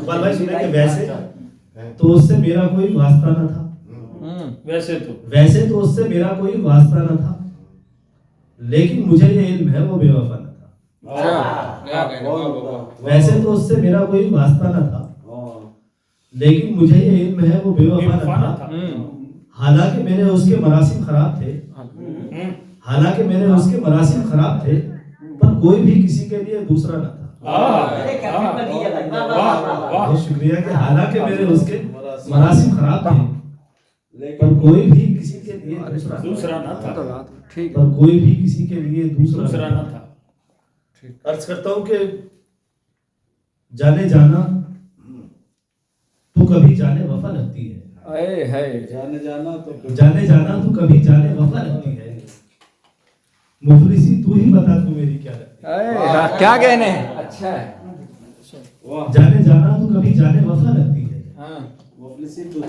इकबाल भाई सुने कि वैसे तो उससे मेरा कोई वास्ता न था, वैसे तो उससे मेरा कोई वास्ता न था, लेकिन मुझे ये इल्म है वो बेवफा न था। वैसे तो उससे मेरा कोई वास्ता न था, लेकिन मुझे ये इल्म है वो बेवफा न था। हालांकि मेरे उसके मरासिम खराब थे, हालांकि मेरे उसके मरासिम खराब थे, पर कोई भी किसी के लिए दूसरा न था। बहुत शुक्रिया कि हालांकि मेरे उसके मरासिम खराब थे, पर कोई भी किसी के लिए दूसरा न था। पर कोई भी किसी के लिए दूसरा न था। अर्ज करता हूं कि जाने जाना तू कभी जाने वफा लगती है, जाने जाना तू कभी जाने वफा लगती है। मुफलिसी तू ही बता तू मेरी क्या लगती है। क्या कहने हैं, अच्छा है। जाने जाना तू कभी जाने वफा लगती है।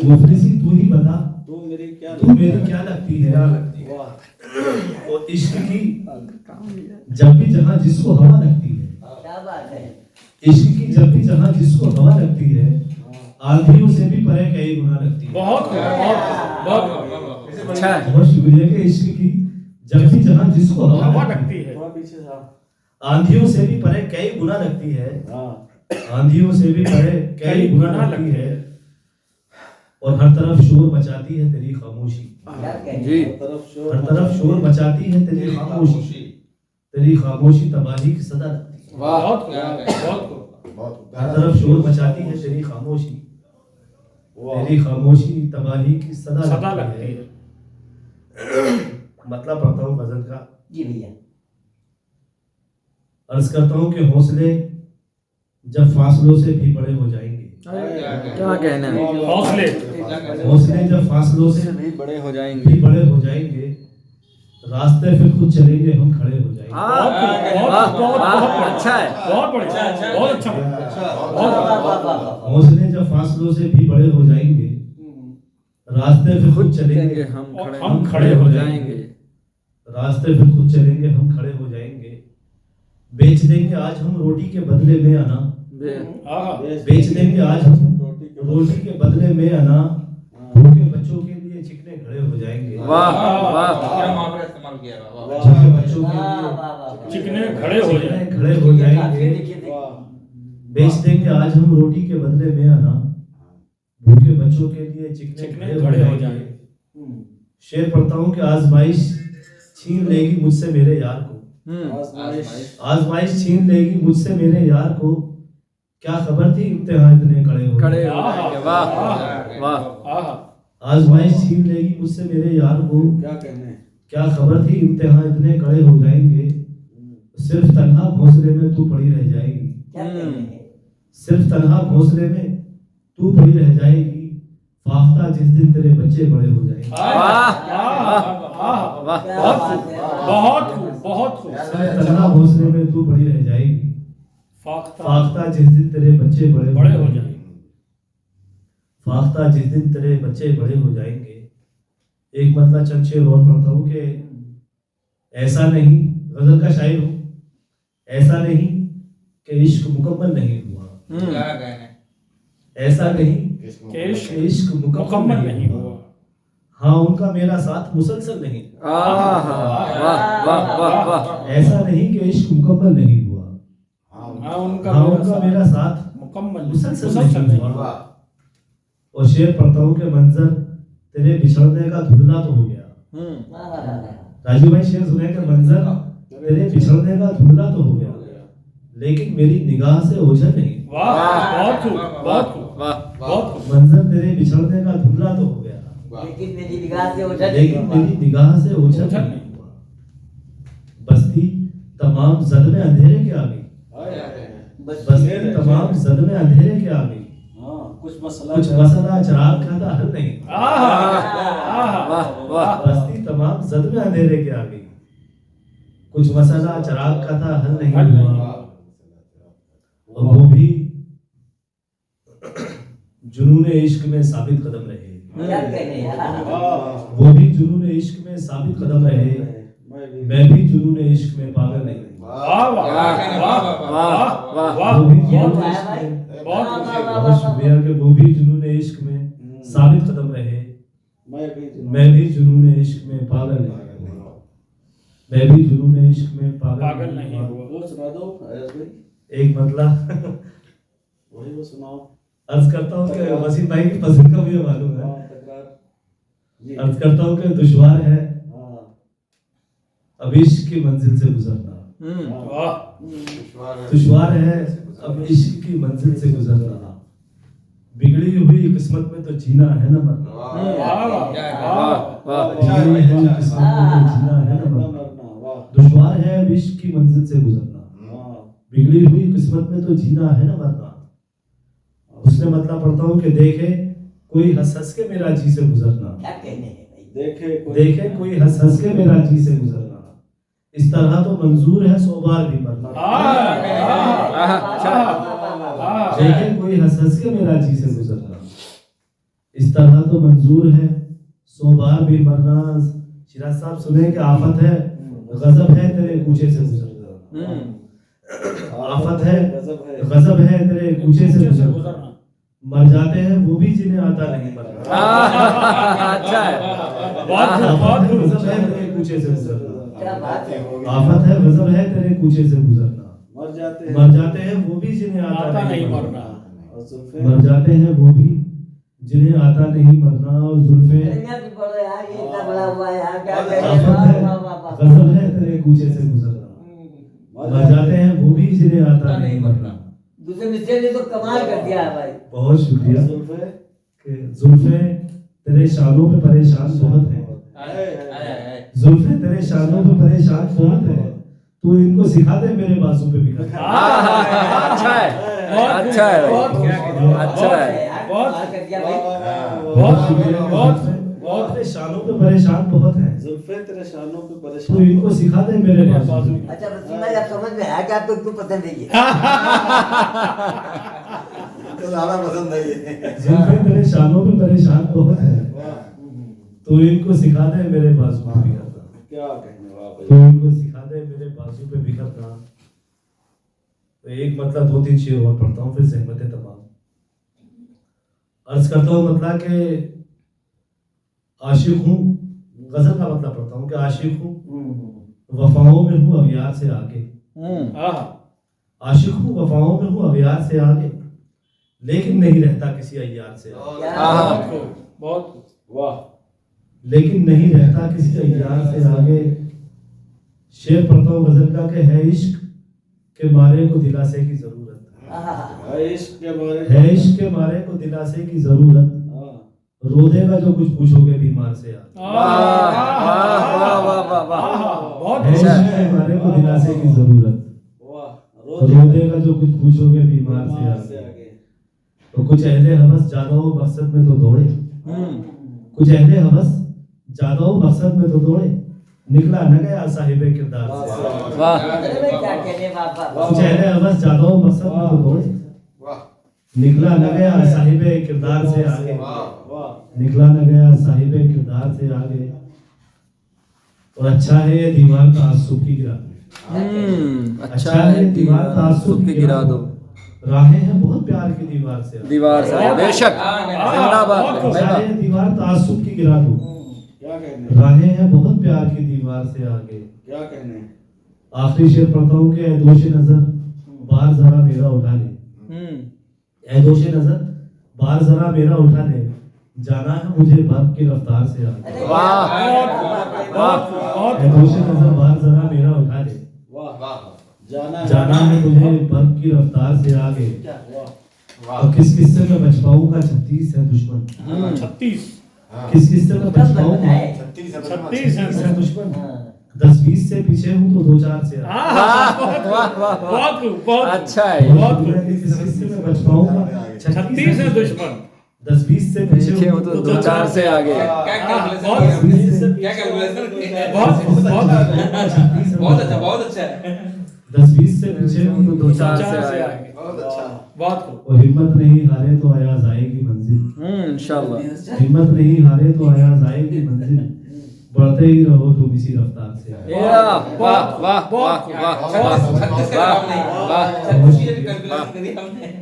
मुफलिसी तू ही बता तू मेरी क्या लगती है। और इश्क की जब भी जहां जिसको हवा लगती है, इश्क की जब भी जहां जिसको हवा लगती है, आंधियों से भी परे कई गुना लगती है। बहुत अच्छा है। बहुत शुक्रिया कि इश्क की जब भी जहां जिसको हवा लगती है, आंधियों से भी परे कई गुना लगती है, आंधियों से भी परे कई गुना लगती है। और हर तरफ शोर मचाती है तेरी खामोशी, जी हर तरफ शोर मचाती है तेरी खामोशी, तेरी खामोशी तबाही की सदा लगती है। हर तरफ शोर मचाती है तेरी खामोशी, तेरी खामोशी तबाही की सदा लगती है। मतलब पढ़ता हूँ गजल का। जी भैया। अर्ज करता हूँ कि हौसले जब फासलों से भी बड़े हो जाएंगे, क्या कहना है, हौसले जब फासलों से भी बड़े हो जाएंगे, रास्ते फिर खुद चलेंगे हम खड़े हो जाएंगे। अच्छा है, बहुत अच्छा। हौसले जब फासलों से भी बड़े हो जाएंगे, रास्ते फिर खुद चलेंगे हम खड़े हो जाएंगे। रास्ते फिर खुद चलेंगे हम खड़े हो जाएंगे। बेच देंगे आज हम रोटी के बदले में अना, बेच देंगे आज हम रोटी के बदले में अना, भूखे बच्चों के लिए चिकने खड़े हो जाएंगे। वाह वाह, भूखे बच्चों के लिए चिकने खड़े हो जाएंगे। बेच देंगे आज हम रोटी के बदले में अना, भूखे बच्चों के लिए चिकने खड़े हो जाएंगे। शेर पढ़ता हूँ कि आजमाइश छीन लेगी मुझसे मेरे यार को, आजमाइश छीन लेगी मुझसे मेरे यार को, क्या खबर थी इम्तिहान इतने कड़े हो जाएंगे। वाह वाह, आजमाइश छीन लेगी मुझसे मेरे यार को, क्या खबर थी इम्तिहान इतने कड़े हो जाएंगे। सिर्फ तन्हा घोंसले में तू पड़ी रह जाएगी, सिर्फ तन्हा घोंसले में तू पड़ी रह जाएगी, फाख्ता जिस दिन तेरे बच्चे बड़े हो जाएंगे। बहुत तन्हा घोंसले में तू पड़ी रह जाएगी, फाख्ता जिस दिन तेरे बच्चे बड़े हो जाएंगे, फाख्ता जिस दिन तेरे बच्चे बड़े हो जाएंगे। एक मतलब चंद शेर और पढ़ता हूँ कि ऐसा नहीं, गजल का शायर हूँ, ऐसा नहीं कि इश्क मुकम्मल नहीं हुआ, ऐसा नहीं कि इश्क मुकम्मल नहीं हुआ, हाँ उनका मेरा साथ मुसलसल नहीं, ऐसा नहीं कि इश्क मुकम्मल नहीं हुआ, हाँ उनका मेरा साथ मुसलसल नहीं हुआ। और शेर पढ़ता हूँ कि मंजर तेरे बिछड़ने का धुंधला तो हो गया। राजू भाई शेर सुने कि मंजर तेरे बिछड़ने का धुंधला तो हो गया, लेकिन मेरी निगाह से ओझल नहीं। मंजर तेरे बिछड़ने का धुंधला तो हो गया, लेकिन मेरी निगाह से ओझल नहीं हुआ। बस्ती तमाम जद में अंधेरे के आ गई, बस्ती तमाम जद में अंधेरे के आ गई, कुछ मसला चिराग का था हल नहीं। बस्ती तमाम जद में अंधेरे के आ गई, कुछ मसला चिराग का था हल नहीं हुआ। और वो भी जुनून इश्क में साबित कदम रहे, वो भी जुनून इश्क में साबित कदम रहे, मैं भी जुनून इश्क में पागल नहीं। बहुत बहुत शुक्रिया कि वो भी जुनून इश्क में साबित कदम रहे। मैं भी जुनून इश्क में पागल नहीं, मैं भी जुनून इश्क में पागल नहीं हुआ। वो सुना दो अय्याज भाई, एक मतलब वही वो सुनाओ। अर्ज करता हूँ कि वसीम भाई की पसंद का मुझे मालूम है। तकरार जी। अर्ज करता हूँ कि दुश्वार है हाँ अब इश्क की मंजिल से गुजरना, वाह दुश्वार है अब इश्क की मंजिल से गुजरना, बिगड़ी हुई किस्मत में तो जीना है ना मरना, बिगड़ी हुई किस्मत में तो जीना है ना मरना, दुश्वार है अब इश्क की मंजिल से गुजरना, बिगड़ी हुई किस्मत में तो जीना है ना मरना। उसने मतलब पढ़ता हूँ कि देखे कोई हंस हंस के मेरा जी से गुजरना, क्या कहने हैं भाई। देखे कोई हंस हंस के मेरा जी से गुजरना, इस तरह तो मंजूर है 100 बार भी मरना। देखे कोई हंस हंस के मेरा जी से गुजरना, इस तरह तो मंजूर है 100 बार भी मरना। शिराज साहब सुने कि आफत है गजब है तेरे कूचे से गुजरना, आफत है गजब है तेरे कूचे से गुजरना, मर जाते हैं वो भी जिन्हें आता नहीं मरना। अच्छा है। आफत है गजब है तेरे कूचे से गुजरना, क्या बात है। आफत है गजब है तेरे कूचे से गुजरना, मर जाते हैं वो भी जिन्हें आता नहीं मरना, मर जाते हैं वो भी जिन्हें आता नहीं मरना। और जुल्फे दुनिया भी पढ़ो यार, ये इतना बड़ा हुआ है यार, क्या कहने आफत हैं। है वाह, वाह, वाह। गजब है तेरे कूचे से गुजरना, मर जाते हैं वो भी जिन्हें आता नहीं मरना। दूसरे मिस्टर ने तो कमाल कर दिया है भाई। बहुत शुक्रिया कि जुल्फे तेरे शानों पे परेशान बहुत है, जुल्फे तेरे शानों पे परेशान बहुत है, तू इनको सिखा दे मेरे बाजू पे भी। अच्छा है, अच्छा है, अच्छा है। बहुत कमाल कर दिया भाई। बहुत शुक्रिया। बहुत तेरे शानों पे परेशान बहुत है, जुल्फे तेरे शानों पे तू परेशान। इनको सिखा दे मेरे बाजू पे। अच्छा वसीम भाई, आप समझ में आया कि आपको क्यों पसंद है ये। तो ज्यादा पसंद है ये। जुल्फे तेरे शानों पे परेशान बहुत है, तू इनको सिखा दे मेरे बाजू पे बिखरना, क्या कहने वाह तू भाई। इनको सिखा दे मेरे बाजू पे बिखरना। तो एक मतलब 2-3 शेर और पढ़ता हूँ फिर सहमत तमाम। अर्ज करता हूँ मतलब कि आशिक हूँ, गजल का मतलब पढ़ता हूँ कि आशिक हूँ वफाओं में हूँ अब यार से आगे, आशिक हूँ वफाओं में हूँ अब यार से आगे, लेकिन नहीं रहता किसी अय्यार से आगे, बहुत वाह लेकिन नहीं रहता किसी अय्यार से आगे। शेर पढ़ता हूँ गजल का कि है इश्क के मारे को दिलासे की जरूरत, इश्क के बारे है इश्क के मारे को दिलासे की जरूरत, रो देगा जो कुछ पूछोगे बीमार से आगे, बहुत है इश्क के मारे को दिलासे की जरूरत, रो देगा जो कुछ पूछोगे बीमार से आगे। तो कुछ अहले हवस ज्यादा हो मकसद में तो दौड़े, कुछ अहले हवस ज्यादा हो मकसद में तो दौड़े, निकला न गया साहिबे किरदार से। अरे भाई क्या कहने बाबा। कुछ अहले हवस ज्यादा हो मकसद में तो दौड़े, निकला न गया साहिबे किरदार से आगे, निकला न गया साहिबे किरदार से आगे। और अच्छा है ये दीवार तासुब की गिरा, अच्छा है दीवार तासुब की गिरा दो, राहें हैं बहुत प्यार की दीवार से आगे। दीवार से बेशक जिंदाबाद। अच्छा है दीवार तासुब की गिरा दो, क्या कहने राहें हैं बहुत प्यार की दीवार से आगे। क्या कहने। आखिरी शेर पढ़ता हूँ कि ऐ दोषे नजर बार जरा मेरा उठा ले, ऐ दोषे नजर बार जरा मेरा उठा ले, जाना है मुझे बाप की रफ्तार से आगे। ऐ दोषे नजर बार जरा मेरा उठा ले, जाना है मुझे बाप की रफ्तार से आगे। और किस किस्से में बच पाऊंगा 36 है दुश्मन, 36 किस किस्से में बच पाऊंगा 36 है दुश्मन, 10-20 से पीछे हूँ तो 2-4 से आगे। बहुत अच्छा है। बहुत किस किस्से में बच पाऊंगा 36 है दुश्मन, 10-20 से पीछे पीछे हूँ हो तो 2-4 से आगे। बहुत अच्छा 10-20 से पीछे हूँ तो 2-4 से आगे। बहुत और हिम्मत नहीं हारे तो अयाज आएगी मंजिल, इंशाल्लाह। हिम्मत नहीं हारे तो अयाज आएगी मंजिल, बढ़ते ही रहो तुम इसी रफ्तार से आगे। वाह वाह वाह वाह वाह वाह वाह।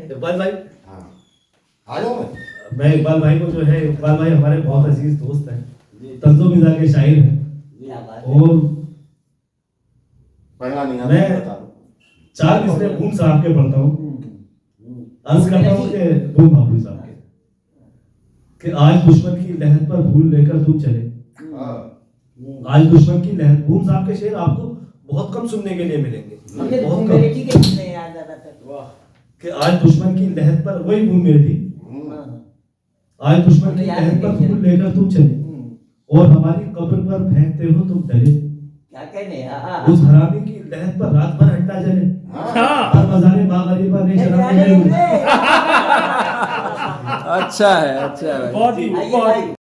इकबाल भाई आ जाओ मैं इकबाल भाई को जो है, इकबाल भाई हमारे बहुत अजीज दोस्त हैं, जी तंजो मिजा के शायर हैं, क्या बात है। और पढ़ना नहीं मैं आता बता दो 4 मिसरे भूम साहब के पढ़ता हूँ, अर्ज करता हूँ कि भूम बाबू साहब के, कि आज दुश्मन की लहर पर भूल लेकर तुम चले। हाँ आज दुश्मन की लहर, भूम साहब के शेर आपको बहुत कम सुनने के लिए मिलेंगे, हमने बहुत घूम कम, मेरे ठीक है सुनने यार ज्यादातर। वाह कि आज दुश्मन की लहर पर, वही भूम मेरी, हाँ। आज दुश्मन की लहर पर भूल लेकर तुम चले, और हमारी कब्र पर फेंकते हो तुम डरे, क्या कहने यार। उस हरामी की लहर पर रात भर अड्डा जले, हाँ हर मजाने बागरीबा ने शराब अरे, में अच्छा है भाई। बहुत ही आइए बहुत भाई। ही